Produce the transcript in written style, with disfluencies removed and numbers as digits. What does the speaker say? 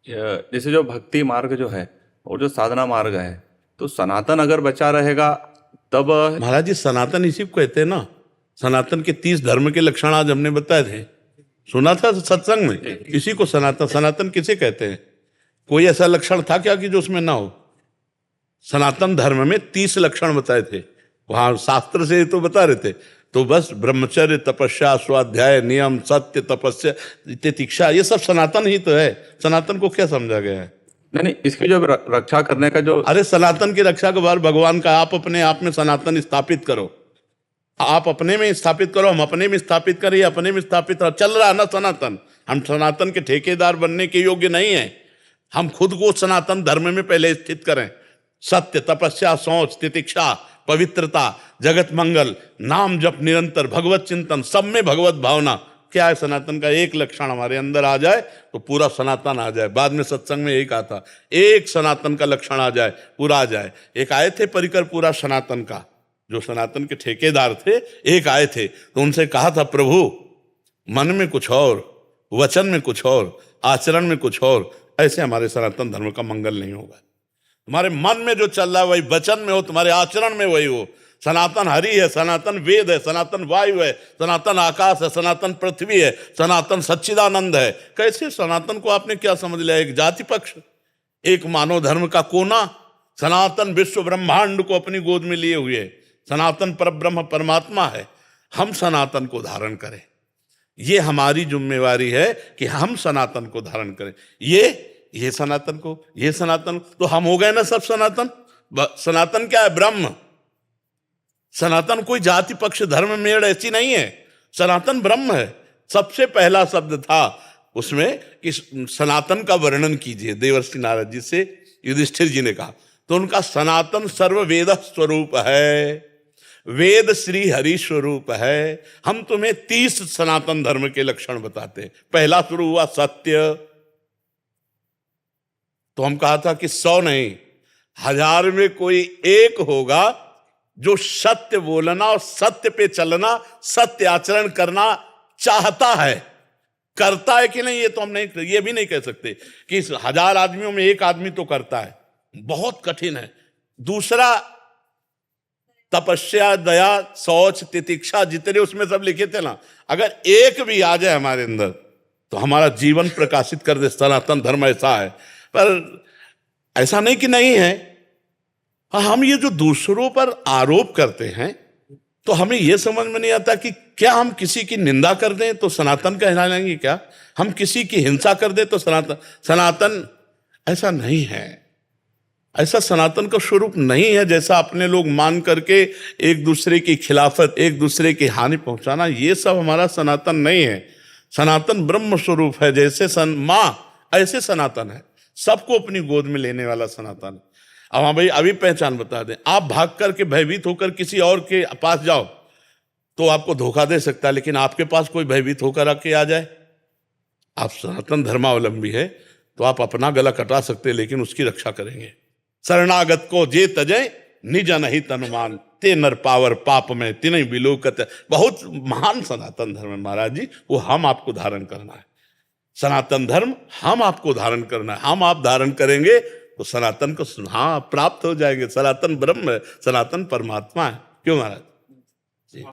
जैसे जो भक्ति मार्ग जो है और जो साधना मार्ग है, तो सनातन अगर बचा रहेगा तब। महाराज जी सनातन इसी को कहते हैं ना। सनातन के 30 धर्म के लक्षण आज हमने बताए थे, सुना था सत्संग में। इसी को सनातन, सनातन किसे कहते हैं? कोई ऐसा लक्षण था क्या कि जो उसमें ना हो? सनातन धर्म में 30 लक्षण बताए थे, वहां शास्त्र से तो बता रहे थे। तो बस ब्रह्मचर्य, तपस्या, स्वाध्याय, नियम, सत्य, तपस्या, तितिक्षा, ये सब सनातन ही तो है। सनातन को क्या समझा गया है? नहीं, इसकी जो रक्षा करने का जो। अरे सनातन की रक्षा के बाद भगवान का आप अपने आप में सनातन स्थापित करो, आप अपने में स्थापित करो, हम अपने में स्थापित करें, अपने में स्थापित करो। चल रहा ना सनातन। हम सनातन के ठेकेदार बनने के योग्य नहीं है। हम खुद को सनातन धर्म में पहले स्थित करें। सत्य, तपस्या, शौच, तितिक्षा, पवित्रता, जगत मंगल, नाम जप निरंतर, भगवत चिंतन, सब में भगवत भावना। क्या है सनातन का? एक लक्षण हमारे अंदर आ जाए तो पूरा सनातन आ जाए। बाद में सत्संग में यही कहा था, एक सनातन का लक्षण आ जाए पूरा आ जाए। एक आए थे परिकर पूरा सनातन का, जो सनातन के ठेकेदार थे, एक आए थे तो उनसे कहा था, प्रभु मन में कुछ और, वचन में कुछ और, आचरण में कुछ और, ऐसे हमारे सनातन धर्म का मंगल नहीं होगा। तुम्हारे मन में जो चल रहा है वही वचन में हो, तुम्हारे आचरण में वही हो। सनातन हरि है, सनातन वेद है, सनातन वायु है, सनातन आकाश है, सनातन पृथ्वी है, सनातन सच्चिदानंद है। कैसे सनातन को आपने क्या समझ लिया? एक जाति पक्ष, एक मानव धर्म का कोना। सनातन विश्व ब्रह्मांड को अपनी गोद में लिए हुए सनातन परब्रह्म परमात्मा है। हम सनातन को धारण करें, ये हमारी जिम्मेवारी है कि हम सनातन को धारण करें। ये सनातन को, ये सनातन, तो हम हो गए ना सब सनातन। सनातन क्या है? ब्रह्म। सनातन कोई जाति पक्ष धर्म मेड़ ऐसी नहीं है। सनातन ब्रह्म है। सबसे पहला शब्द था उसमें कि सनातन का वर्णन कीजिए, देवर्षि नारद जी से युधिष्ठिर जी ने कहा। तो उनका सनातन सर्व वेद स्वरूप है, वेद श्री हरि स्वरूप है। हम तुम्हें 30 सनातन धर्म के लक्षण बताते हैं। पहला शुरू हुआ सत्य। तो हम कहा था कि 100 नहीं, 1000 में कोई एक होगा जो सत्य बोलना और सत्य पे चलना, सत्य आचरण करना चाहता है। करता है कि नहीं ये तो हम नहीं, ये भी नहीं कह सकते कि 1000 आदमियों में एक आदमी तो करता है, बहुत कठिन है। दूसरा तपस्या, दया, शौच, तितिक्षा, जितने उसमें सब लिखे थे ना, अगर एक भी आ जाए हमारे अंदर तो हमारा जीवन प्रकाशित कर दे। सनातन धर्म ऐसा है। पर ऐसा नहीं कि नहीं है। हम ये जो दूसरों पर आरोप करते हैं तो हमें यह समझ में नहीं आता कि क्या हम किसी की निंदा कर दें तो सनातन कहला लेंगे क्या? हम किसी की हिंसा कर दें तो सनातन ऐसा नहीं है। ऐसा सनातन का स्वरूप नहीं है जैसा अपने लोग मान करके एक दूसरे की खिलाफत, एक दूसरे की हानि पहुंचाना, ये सब हमारा सनातन नहीं है। सनातन ब्रह्म स्वरूप है। जैसे माँ ऐसे सनातन है, सबको अपनी गोद में लेने वाला सनातन। अब हाँ भाई, अभी पहचान बता दें। आप भाग करके भयभीत होकर किसी और के पास जाओ तो आपको धोखा दे सकता है, लेकिन आपके पास कोई भयभीत होकर आके आ जाए, आप सनातन धर्मावलंबी है तो आप अपना गला कटा सकते हैं, लेकिन उसकी रक्षा करेंगे। शरणागत को जे तजय निज नहीं तनुमान, ते नर पावर पाप में तिनई बिलोकत। बहुत महान सनातन धर्म है महाराज जी, वो हम आपको धारण करना है। सनातन धर्म हम आपको धारण करना है। हम आप धारण करेंगे तो सनातन को हाँ प्राप्त हो जाएंगे। सनातन ब्रह्म है, सनातन परमात्मा है। क्यों महाराज?